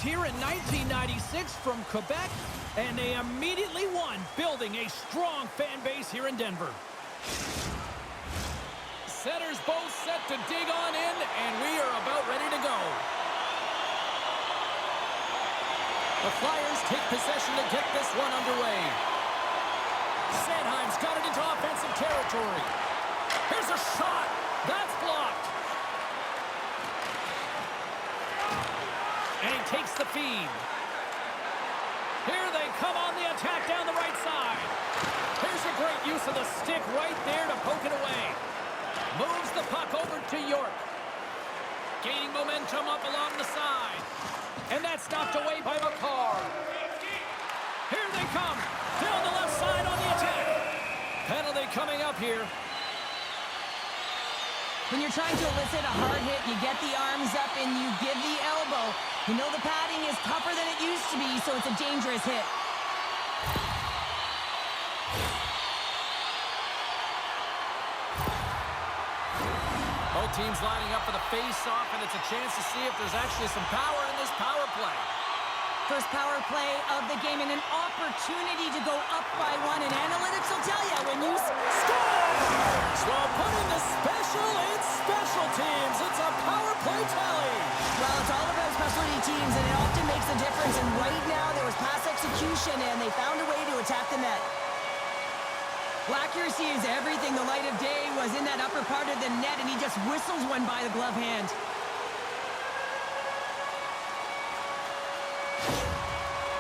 moved here in 1996 from Quebec, and they immediately won, building a strong fan base here in Denver. Setters both set to dig on in, and we are about ready to go. The Flyers take possession to get this one underway. Sanheim's got it into offensive territory. Here's a shot. That's blocked. And he takes the feed. Here they come on the attack down the right side. Here's a great use of the stick right there to poke it away. Moves the puck over to York. Gaining momentum up along the side. And that's knocked away by McCarr. Here they come. Down the left side on the attack. Penalty coming up here. When you're trying to elicit a hard hit, you get the arms up and you give the elbow. You know the padding is tougher than it used to be, so it's a dangerous hit. Both teams lining up for the face-off, and it's a chance to see if there's actually some power in this power play. First power play of the game and an opportunity to go up by one, and analytics will tell you when you score! So putting the special in special teams. It's a power play tally. Well, it's all about specialty teams, and it often makes a difference, and right now there was pass execution, and they found a way to attack the net. Well, accuracy is everything. The light of day was in that upper part of the net, and he just whistles one by the glove hand.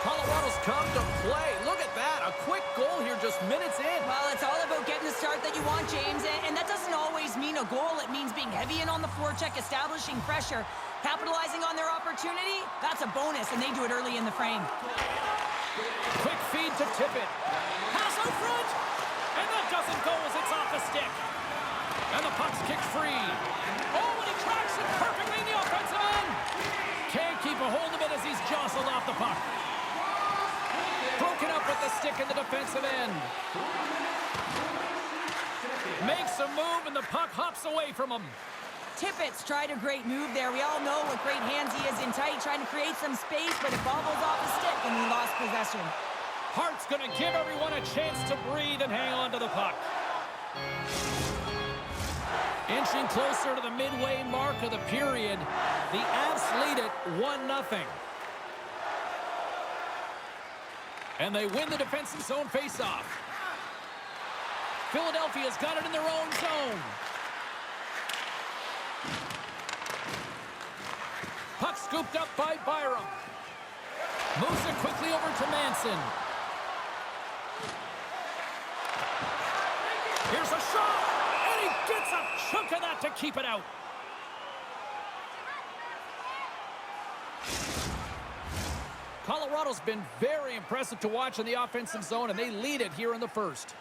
Colorado's come to play. Look at that. A quick goal here just minutes in. Well, it's all about getting the start that you want, James, and that doesn't always mean a goal. It means being heavy in on the forecheck, establishing pressure, capitalizing on their opportunity. That's a bonus, and they do it early in the frame. Quick feed to Tippett. Pass out front. And that doesn't go as it's off the stick. And the puck's kicked free. Oh, and he tracks it perfectly in the offensive end. Can't keep a hold of it as he's jostled off the puck. Broken up with the stick in the defensive end. Makes a move, and the puck hops away from him. Tippett's tried a great move there. We all know what great hands he is in tight, trying to create some space, but it bobbles off the stick, and he lost possession. Hart's going to give everyone a chance to breathe and hang on to the puck. Inching closer to the midway mark of the period, the Avs lead it 1-0. And they win the defensive zone faceoff. Philadelphia's got it in their own zone. Puck scooped up by Byram. Moves it quickly over to Manson. Here's a shot, and he gets a chunk of that to keep it out. Colorado's been very impressive to watch in the offensive zone, and they lead it here in the first.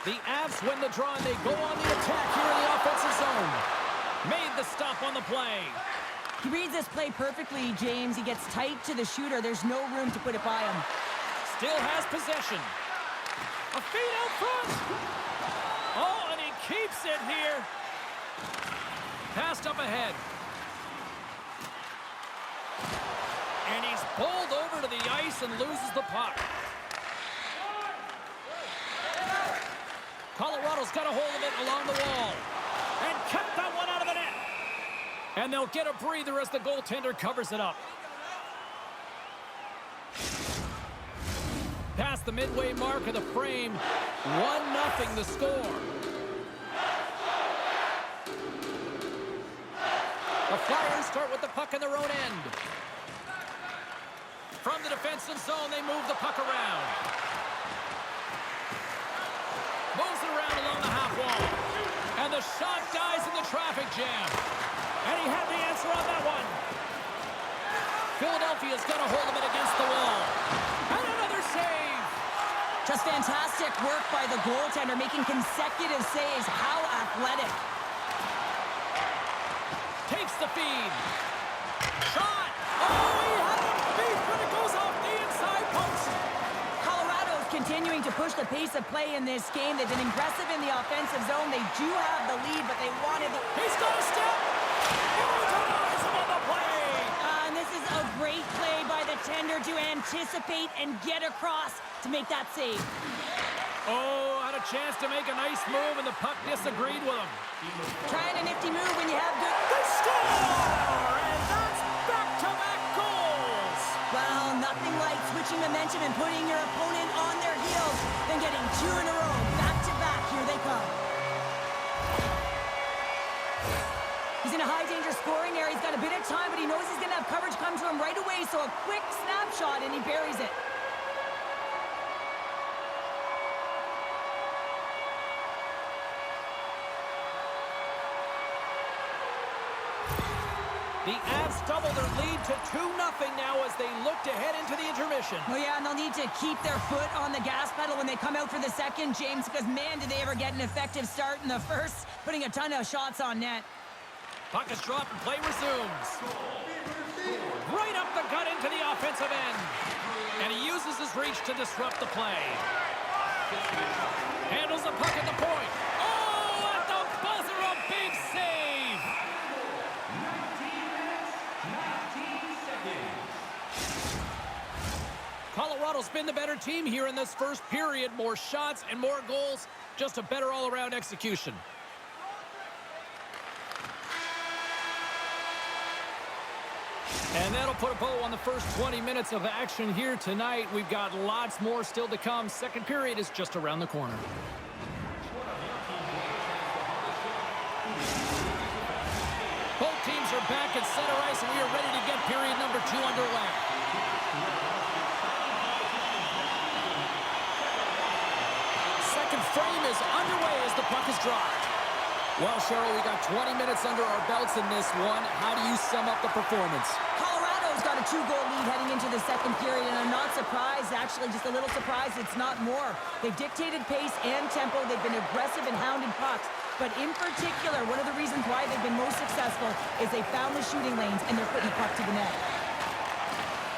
The Avs win the draw, and they go on the attack here in the offensive zone. Made the stop on the play. He reads this play perfectly, James. He gets tight to the shooter. There's no room to put it by him. Still has possession. A feed out front. Oh, and he keeps it here. Passed up ahead. And he's pulled over to the ice and loses the puck. Colorado's got a hold of it along the wall. And kept that one out of the net. And they'll get a breather as the goaltender covers it up. Past the midway mark of the frame, 1-0 the score. The Flyers start with the puck in their own end. From the defensive zone, they move the puck around. Moves it around along the half wall. And the shot dies in the traffic jam. And he had the answer on that one. Philadelphia's got a hold of it against the wall. And another save. Just fantastic work by the goaltender, making consecutive saves. How athletic. Takes the feed. Shot. Oh, he had it beat, but it goes off the inside post. Colorado's continuing to push the pace of play in this game. They've been aggressive in the offensive zone. They do have the lead, but they wanted the... He's got a step. Oh, he denies anticipate and get across to make that save. Oh, had a chance to make a nice move, and the puck disagreed with him. Trying a nifty move when you have good... They score! And that's back-to-back goals! Well, nothing like switching momentum and putting your opponent on their heels than getting two in a row. Back-to-back, here they come. He's in a high-danger scoring area. He's got a bit of time, but he knows he's going to have coverage come to him right away, so a quick snapshot, and he buries it. The Avs double their lead to 2-0 now as they look to head into the intermission. Oh, yeah, and they'll need to keep their foot on the gas pedal when they come out for the second, James, because, man, did they ever get an effective start in the first, putting a ton of shots on net. Puck is dropped and play resumes. Right up the gut into the offensive end. And he uses his reach to disrupt the play. Handles the puck at the point. Oh, at the buzzer, a big save. 19 seconds. Colorado's been the better team here in this first period. More shots and more goals. Just a better all-around execution. And that'll put a bow on the first 20 minutes of action here tonight. We've got lots more still to come. Second period is just around the corner. Both teams are back at center ice, and we are ready to get period number 2 underway. Second frame is underway as the puck is dropped. Well, Cheryl, we got 20 minutes under our belts in this one. How do you sum up the performance? Colorado's got a 2-goal lead heading into the second period, and I'm not surprised, actually, just a little surprised it's not more. They've dictated pace and tempo. They've been aggressive and hounded pucks. But in particular, one of the reasons why they've been most successful is they found the shooting lanes, and they're putting the puck to the net.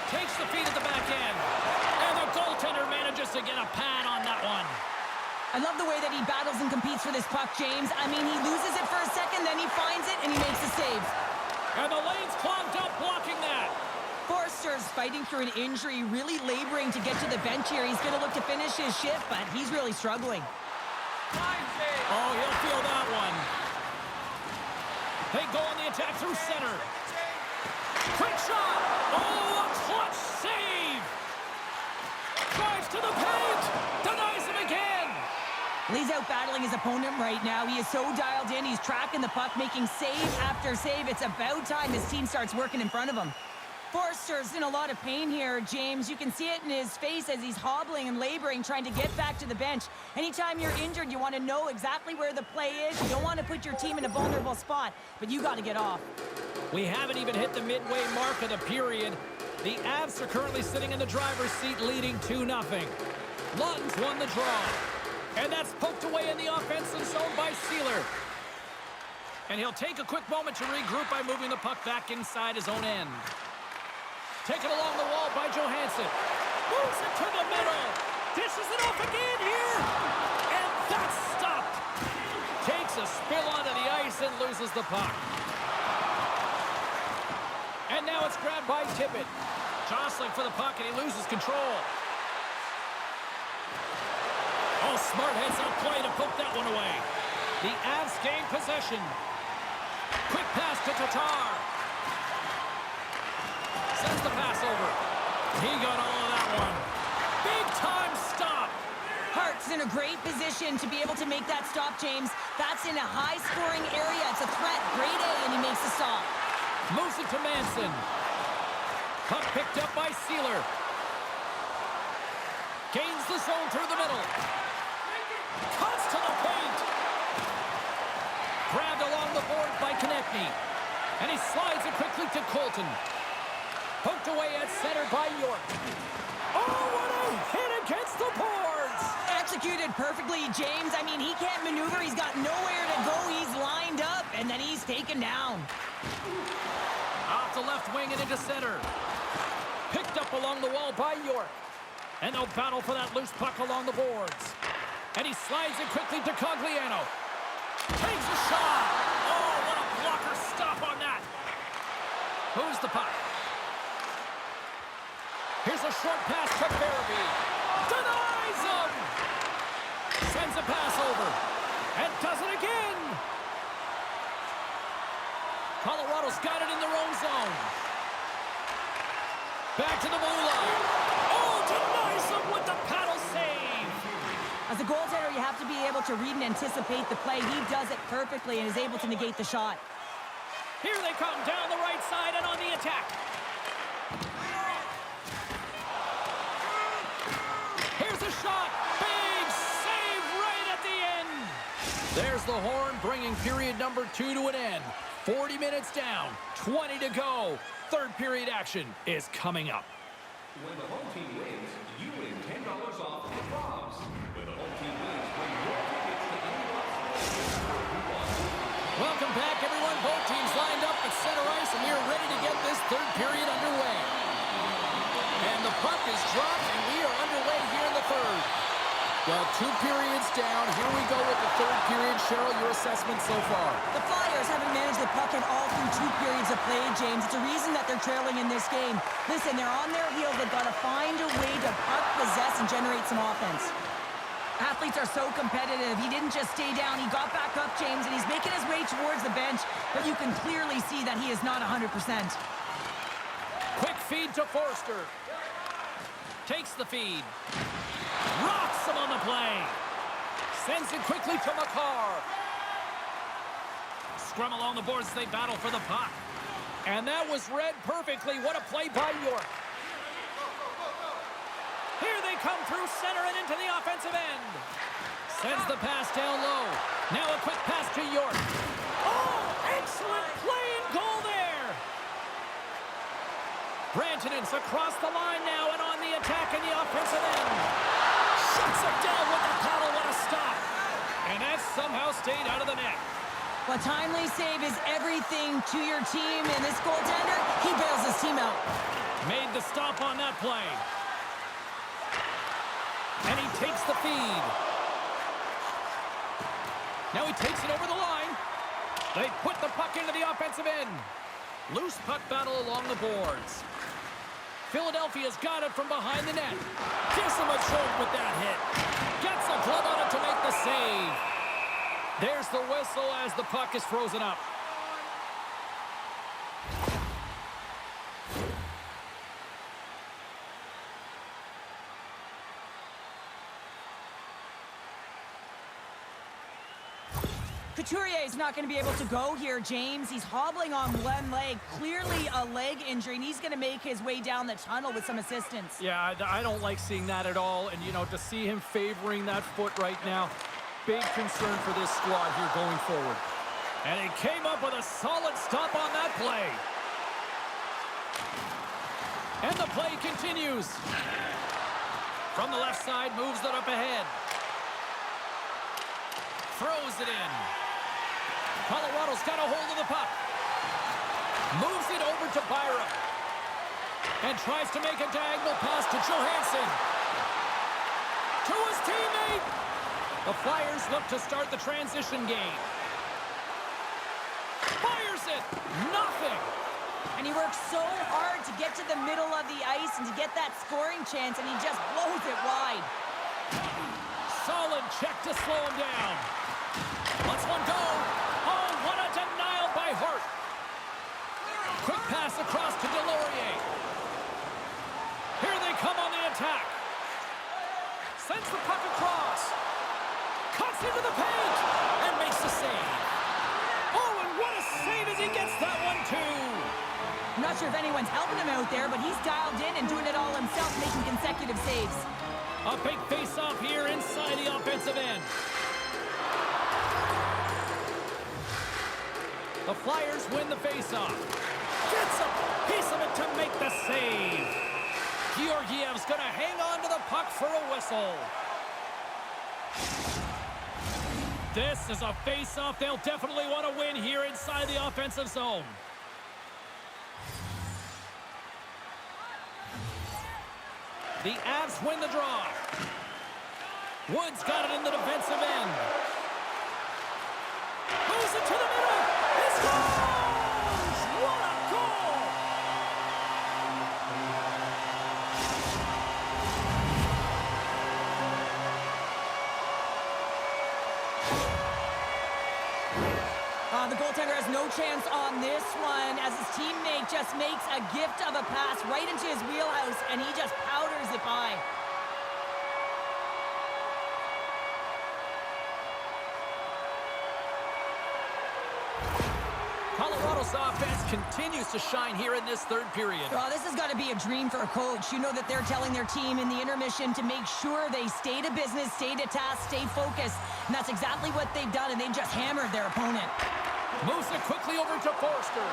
Takes the feed at the back end. And the goaltender manages to get a pad on that one. I love the way that he battles and competes for this puck, James. I mean, he loses it for a second, then he finds it, and he makes the save. And the lane's clogged up blocking that. Forster's fighting through an injury, really laboring to get to the bench here. He's going to look to finish his shift, but he's really struggling. Oh, he'll feel that one. They go on the attack through center. Quick shot. Oh, a clutch save. Drives to the paint. Denies him again. He's out battling his opponent right now. He is so dialed in. He's tracking the puck, making save after save. It's about time his team starts working in front of him. Forster's in a lot of pain here, James. You can see it in his face as he's hobbling and laboring, trying to get back to the bench. Anytime you're injured, you want to know exactly where the play is. You don't want to put your team in a vulnerable spot, but you got to get off. We haven't even hit the midway mark of the period. The Avs are currently sitting in the driver's seat, leading 2-0. Lawton's won the draw. And that's poked away in the offensive zone by Sealer. And he'll take a quick moment to regroup by moving the puck back inside his own end. Taken along the wall by Johansson. Moves it to the middle. Dishes it off again here. And that's stopped. Takes a spill onto the ice and loses the puck. And now it's grabbed by Tippett. Jostling for the puck, and he loses control. Oh, smart heads-up play to poke that one away. The Avs gain possession. Quick pass to Tatar. Sends the pass over. He got all of that one. Big-time stop. Hart's in a great position to be able to make that stop, James. That's in a high-scoring area. It's a threat. Grade A, and he makes the stop. Moves it to Manson. Puck picked up by Sealer. Gains the zone through the middle. Cuts to the paint. Grabbed along the board by Konechny. And he slides it quickly to Colton. Poked away at center by York. Oh, what a hit against the boards! Executed perfectly, James. I mean, he can't maneuver. He's got nowhere to go. He's lined up, and then he's taken down. Off the left wing and into center. Picked up along the wall by York. And they'll battle for that loose puck along the boards. And he slides it quickly to Cogliano. Takes a shot. Oh, what a blocker stop on that. Moves the puck. Here's a short pass to Barabee. Denies him! Sends a pass over. And does it again! Colorado's got it in their own zone. Back to the blue line. Oh, denies him with the paddle save! As a goaltender, you have to be able to read and anticipate the play. He does it perfectly and is able to negate the shot. Here they come down the right side and on the attack. Here's a shot. Big save right at the end. There's the horn bringing period number 2 to an end. 40 minutes down, 20 to go. Third period action is coming up. When the home team wins, you win $10 off at Bob's. When the home team wins, bring your tickets to any Bob's. Welcome back, everyone. Both teams lined up at center ice, and we are ready to get this third period underway. And the puck is dropped, and we are underway here in the third. Well, 2 periods down. Here we go with the third period. Cheryl, your assessment so far? The Flyers haven't managed the puck in all through 2 periods of play, James. It's a reason that they're trailing in this game. Listen, they're on their heels. They've got to find a way to puck possess and generate some offense. Athletes are so competitive. He didn't just stay down. He got back up, James, and he's making his way towards the bench, but you can clearly see that he is not 100%. Quick feed to Forster. Takes the feed. Rocks him on the play. Sends it quickly to McCarr. Scrum along the boards as they battle for the puck. And that was read perfectly. What a play by York. Here they come through center and into the offensive end. Sends the pass down low. Now a quick pass to York. Oh, excellent play and goal there. Brantonen's across the line now and on the attack in the offensive end. Shuts it down with the paddle. What a stop. And that somehow stayed out of the net. Well, timely save is everything to your team, and this goaltender, he bails his team out. Made the stop on that play. And he takes the feed. Now he takes it over the line. They put the puck into the offensive end. Loose puck battle along the boards. Philadelphia's got it from behind the net. Gives him a choke with that hit. Gets a glove on it to make the save. There's the whistle as the puck is frozen up. Couturier is not going to be able to go here, James. He's hobbling on one leg, clearly a leg injury, and he's going to make his way down the tunnel with some assistance. Yeah, I don't like seeing that at all. And, you know, to see him favoring that foot right now, big concern for this squad here going forward. And he came up with a solid stop on that play. And the play continues. From the left side, moves it up ahead. Throws it in. Colorado's got a hold of the puck. Moves it over to Byram. And tries to make a diagonal pass to Johansson. To his teammate. The Flyers look to start the transition game. Fires it. Nothing. And he works so hard to get to the middle of the ice and to get that scoring chance, and he just blows it wide. Solid check to slow him down. Let's one go. Oh, what a denial by Hart. Quick pass across to Delorier. Here they come on the attack. Sends the puck across. Cuts into the paint and makes the save. Oh, and what a save as he gets that one too. I'm not sure if anyone's helping him out there, but he's dialed in and doing it all himself, making consecutive saves. A big face-off here inside the offensive end. The Flyers win the face-off. Gets a piece of it to make the save. Georgiev's going to hang on to the puck for a whistle. This is a face-off they'll definitely want to win here inside the offensive zone. The Avs win the draw. Woods got it in the defensive end. Moves it to the middle. He scores! What a goal! Goaltender has no chance on this one as his teammate just makes a gift of a pass right into his wheelhouse, and he just powders it by. Colorado's offense continues to shine here in this third period. Well, this has got to be a dream for a coach. You know that they're telling their team in the intermission to make sure they stay to business, stay to task, stay focused. And that's exactly what they've done, and they've just hammered their opponent. Moves it quickly over to Forster.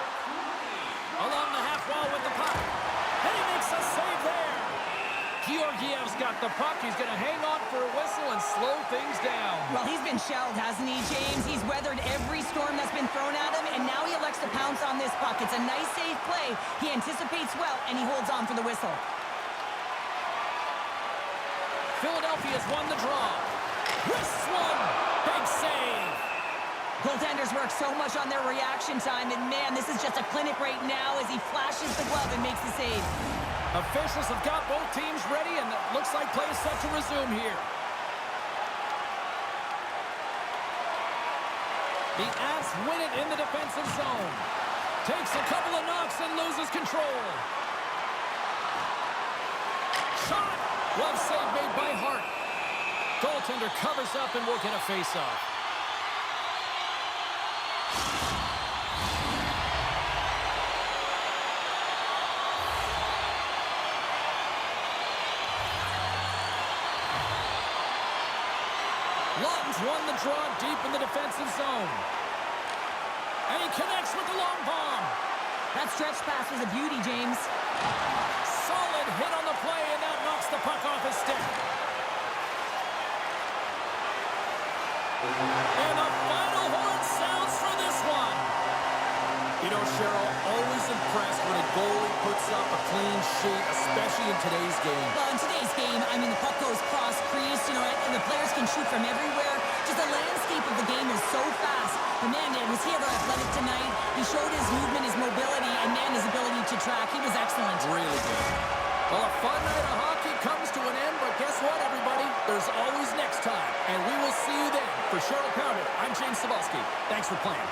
Along the half wall with the puck. And he makes a save there. Georgiev's got the puck. He's going to hang on for a whistle and slow things down. Well, he's been shelled, hasn't he, James? He's weathered every storm that's been thrown at him, and now he elects to pounce on this puck. It's a nice, safe play. He anticipates well, and he holds on for the whistle. Philadelphia's won the draw. Wrists one. Big save. Goaltenders work so much on their reaction time, and man, this is just a clinic right now as he flashes the glove and makes the save. Officials have got both teams ready, and it looks like play is set to resume here. The Avs win it in the defensive zone. Takes a couple of knocks and loses control. Shot! Glove save made by Hart. Goaltender covers up and will get a face-off. Lawton's won the draw deep in the defensive zone. And he connects with the long bomb. That stretch pass was a beauty, James. Solid hit on the play, and that knocks the puck off his stick. And the final horn sounds for this one. You know, Cheryl, always impressed when a goalie puts up a clean sheet, especially in today's game. Well, in today's game, I mean, the puck goes cross-crease, you know, and the players can shoot from everywhere. Just the landscape of the game is so fast. But, man, was he ever athletic tonight? He showed his movement, his mobility, and, man, his ability to track. He was excellent. Really good. Well, a fun night of hockey comes to an end, but guess what, everybody? There's always next time, and we will see you then. For Cheryl Pounder, I'm James Cebulski. Thanks for playing.